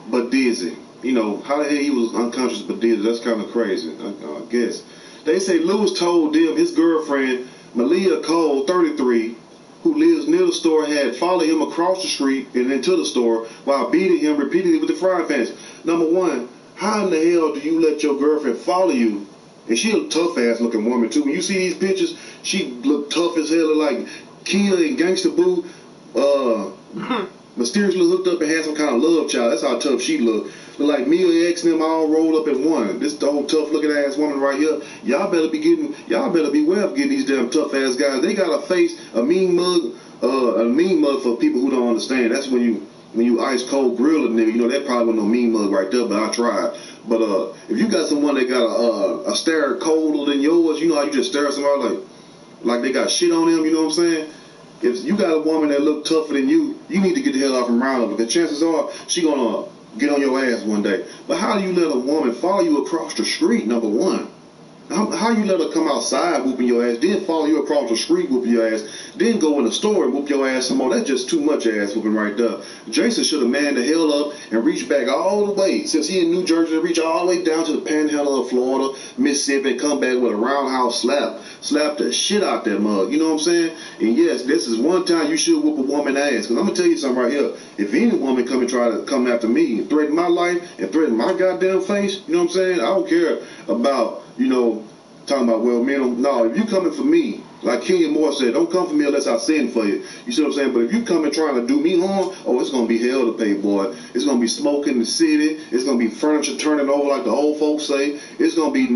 but dizzy. How the hell he was unconscious but dizzy? That's kind of crazy, I guess. They say Lewis told them his girlfriend, Malia Cole, 33, who lives near the store, had followed him across the street and into the store while beating him repeatedly with the frying pans. Number one, how in the hell do you let your girlfriend follow you? And she a tough ass looking woman too. When you see these pictures, she look tough as hell, like Kia and Gangsta Boo, mysteriously hooked up and had some kind of love child. That's how tough she look. Look like Mia X and them all rolled up in one. This old tough looking ass woman right here. Y'all better beware of getting these damn tough ass guys. They got a face, a mean mug for people who don't understand. That's when you ice cold grill a nigga. That probably wasn't no mean mug right there, but I tried. But if you got someone that got a stare colder than yours, how you just stare at somebody like they got shit on them, you know what I'm saying? If you got a woman that look tougher than you, you need to get the hell off and round her, because chances are she gonna get on your ass one day. But how do you let a woman follow you across the street, number one? How you let her come outside whooping your ass, then follow you across the street whooping your ass, then go in the store and whoop your ass some more? That's just too much ass whooping right there. Jason should have manned the hell up and reached back all the way, since he in New Jersey, to reach all the way down to the panhandle of Florida, Mississippi, and come back with a roundhouse slap the shit out that mug. You know what I'm saying? And yes, this is one time you should whoop a woman ass, because I'm going to tell you something right here. If any woman come and try to come after me and threaten my life and threaten my goddamn face, you know what I'm saying? I don't care about, talking about, well, men, no, if you coming for me, like Kenya Moore said, don't come for me unless I send for you. You see what I'm saying? But if you coming trying to do me harm, it's going to be hell to pay, boy. It's going to be smoke in the city. It's going to be furniture turning over, like the old folks say. It's going to be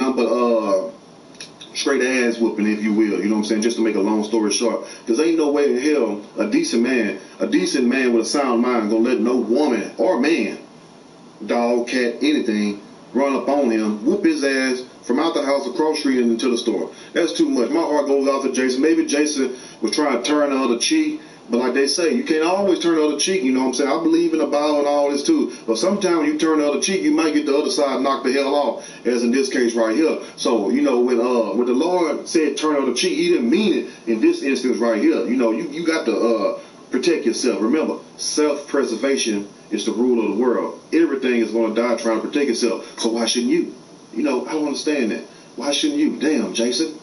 straight ass whooping, if you will. You know what I'm saying? Just to make a long story short. Because ain't no way in hell a decent man with a sound mind, going to let no woman or man, dog, cat, anything, run up on him, whoop his ass from out the house, across the street, and into the store. That's too much. My heart goes out to Jason. Maybe Jason was trying to turn the other cheek, but like they say, you can't always turn the other cheek, you know what I'm saying? I believe in the Bible and all this too, but sometimes when you turn the other cheek, you might get the other side knocked the hell off, as in this case right here. So, you know, when the Lord said turn the other cheek, he didn't mean it in this instance right here. You know, you got to protect yourself. Remember, self-preservation is the rule of the world. Everything is going to die trying to protect itself, so why shouldn't you? You know, I don't understand that. Why shouldn't you? Damn, Jason.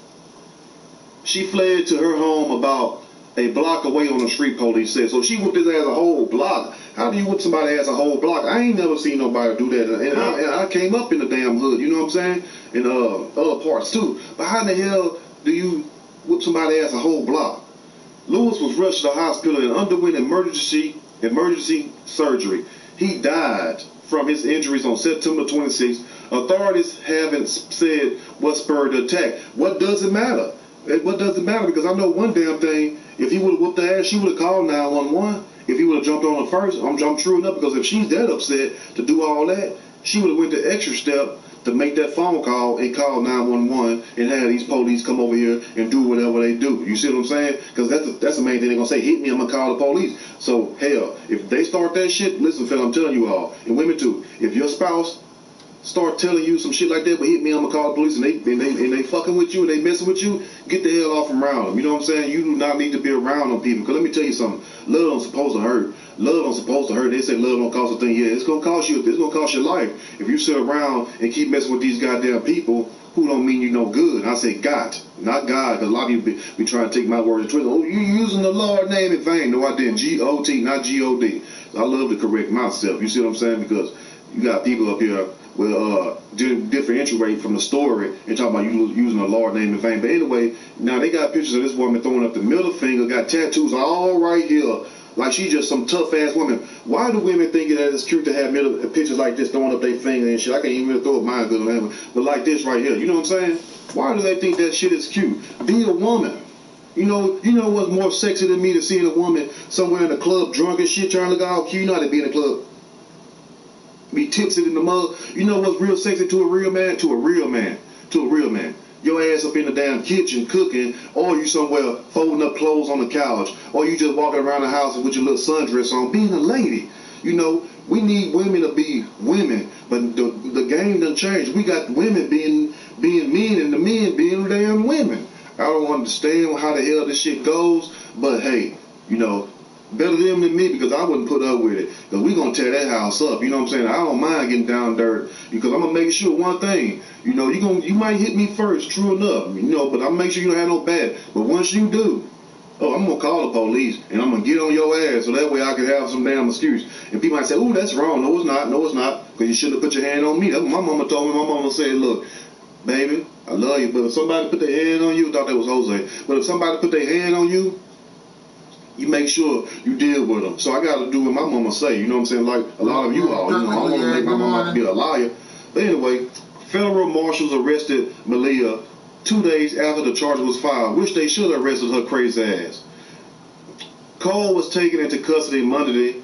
She fled to her home about a block away on the street, police said. So she whooped his ass a whole block. How do you whoop somebody ass a whole block? I ain't never seen nobody do that. And I came up in the damn hood, you know what I'm saying? In other parts too. But how in the hell do you whoop somebody ass a whole block? Lewis was rushed to the hospital and underwent emergency surgery. He died from his injuries on September 26th. Authorities haven't said what spurred the attack. What does it matter? What does it matter? Because I know one damn thing. If he would have whooped her ass, she would have called 911. If he would have jumped on her first, I'm true enough, because if she's that upset to do all that, she would have went the extra step to make that phone call and call 911 and have these police come over here and do whatever they do. You see what I'm saying? Because that's the main thing they're going to say. Hit me, I'm going to call the police. So, hell, if they start that shit, listen, fella, I'm telling you all, and women too, if your spouse start telling you some shit like that, but hit me, I'm gonna call the police, and they fucking with you and they messing with you, get the hell off from around them. You know what I'm saying? You do not need to be around them people. Because let me tell you something, love don't supposed to hurt. Love don't supposed to hurt. They say love don't cost a thing. Yeah, it's gonna cost you. It's gonna cost your life if you sit around and keep messing with these goddamn people who don't mean you no good. I say God, not God, because a lot of you be trying to take my words and twist. Oh, you using the Lord name in vain? No, I didn't. G-O-T, not G-O-D. I love to correct myself. You see what I'm saying? Because you got people up here will differentiate from the story and talk about you using the Lord name in vain. But anyway, now they got pictures of this woman throwing up the middle finger, got tattoos all right here, like she's just some tough ass woman. Why do women think that it's cute to have pictures like this throwing up their finger and shit? I can't even really throw up mine good, but like this right here, you know what I'm saying? Why do they think that shit is cute? Be a woman. You know what's more sexy than me to seeing a woman somewhere in the club drunk and shit trying to look all cute? You know how to be in the club, be tipsy in the mug. You know what's real sexy to a real man? To a real man. To a real man. Your ass up in the damn kitchen cooking, or you somewhere folding up clothes on the couch, or you just walking around the house with your little sundress on, being a lady. You know, we need women to be women, but the game done changed. We got women being men and the men being damn women. I don't understand how the hell this shit goes, but hey, you know, better them than me, because I wouldn't put up with it. Because we going to tear that house up. You know what I'm saying? I don't mind getting down dirt, because I'm going to make sure one thing. You know, you might hit me first, true enough. You know, but I'm going to make sure you don't have no bad. But once you do, I'm going to call the police, and I'm going to get on your ass, so that way I can have some damn excuse. And people might say, oh, that's wrong. No, it's not. No, it's not. Because you shouldn't have put your hand on me. That's what my mama told me. My mama said, look, baby, I love you, but if somebody put their hand on you, I thought that was Jose, but if somebody put their hand on you, you make sure you deal with them. So I got to do what my mama say. You know what I'm saying? Like a lot of you all. You know, I don't want to make my mama be a liar. But anyway, federal marshals arrested Malia 2 days after the charge was filed, which they should have arrested her crazy ass. Cole was taken into custody Monday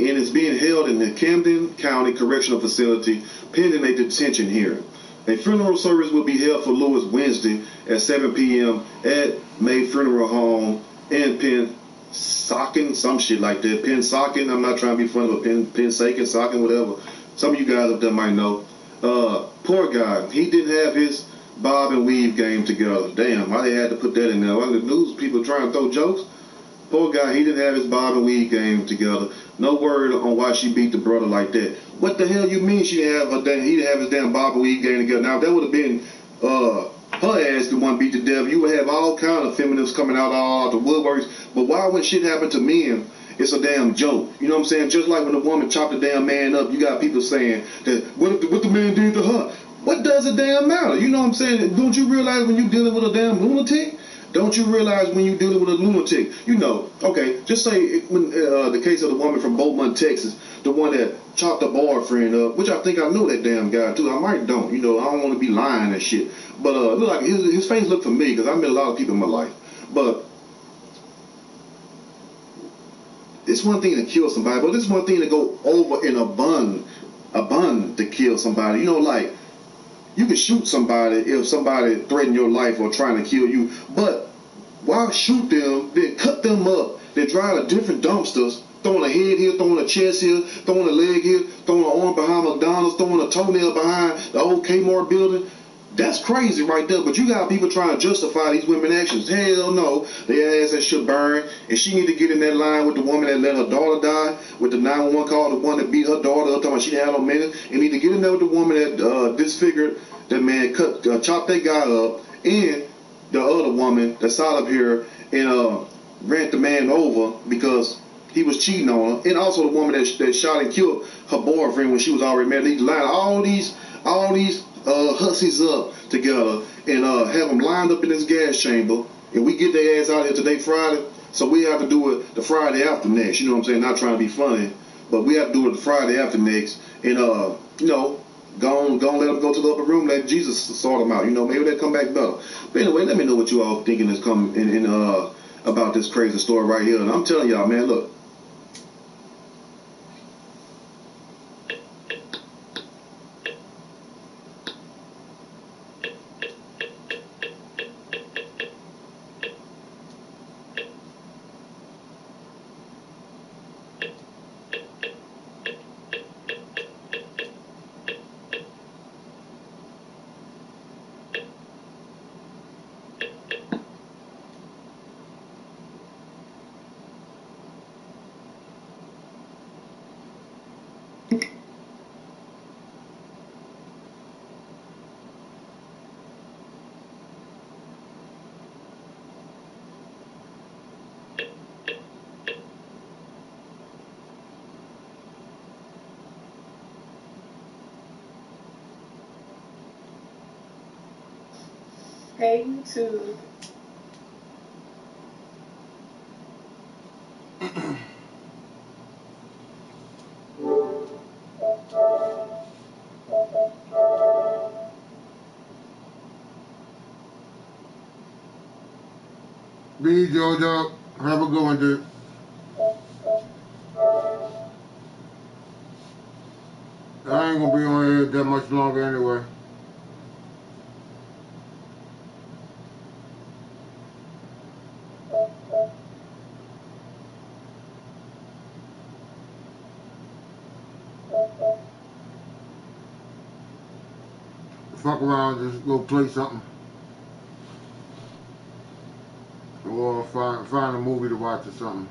and is being held in the Camden County Correctional Facility pending a detention hearing. A funeral service will be held for Lewis Wednesday at 7 p.m. at May Funeral Home in Pensacola, some shit like that. Pensacola, I'm not trying to be funny, but Pensacola, whatever. Some of you guys up there might know. Poor guy, he didn't have his bob and weave game together. Damn, why they had to put that in there? Why the news people trying to throw jokes? Poor guy, he didn't have his bob and weave game together. No word on why she beat the brother like that. What the hell you mean he didn't have his damn bob and weave game together? Now, if that would have been her ass the one beat the devil, you would have all kind of feminists coming out all the woodworks. But why when shit happen to men, it's a damn joke? You know what I'm saying? Just like when a woman chopped a damn man up, you got people saying that what the man did to her. What does it damn matter? You know what I'm saying? Don't you realize when you're dealing with a damn lunatic? Don't you realize when you're dealing with a lunatic? You know, okay, just say when the case of the woman from Beaumont, Texas, the one that chopped her boyfriend up, which I think I know that damn guy too. I might don't, you know, I don't want to be lying and shit. But look like his face looked familiar because I met a lot of people in my life. But it's one thing to kill somebody, but it's one thing to go over and a bond to kill somebody. You know, like, you can shoot somebody if somebody threaten your life or trying to kill you, but why shoot them, then cut them up, then drive to different dumpsters, throwing a head here, throwing a chest here, throwing a leg here, throwing an arm behind McDonald's, throwing a toenail behind the old Kmart building? That's crazy right there. But you got people trying to justify these women's actions. Hell no, their ass that should burn, and she need to get in that line with the woman that let her daughter die, with the 911 call, the one that beat her daughter up, talking about she had no minute, and need to get in there with the woman that disfigured that man, chopped that guy up, and the other woman that sat up here and ran the man over because he was cheating on her, and also the woman that shot and killed her boyfriend when she was already married. They line all these hussies up together and have them lined up in this gas chamber, and we get their ass out here today, Friday. So we have to do it the Friday after next. You know what I'm saying? Not trying to be funny, but we have to do it the Friday after next, and you know, go on, let them go to the upper room, let Jesus sort them out. You know, maybe they'll come back better. But anyway, let me know what you all thinking is coming in about this crazy story right here. And I'm telling y'all, man, look. Hey, YouTube. Be Jojo. Have a good one, dude. I ain't gonna be on here that much longer anyway. Fuck around, just go play something. Or find a movie to watch or something.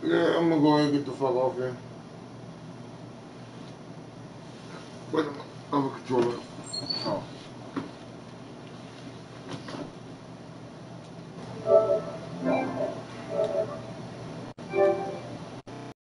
Yeah, I'm gonna go ahead and get the fuck off here. Wait a minute. I'm a controller. Oh.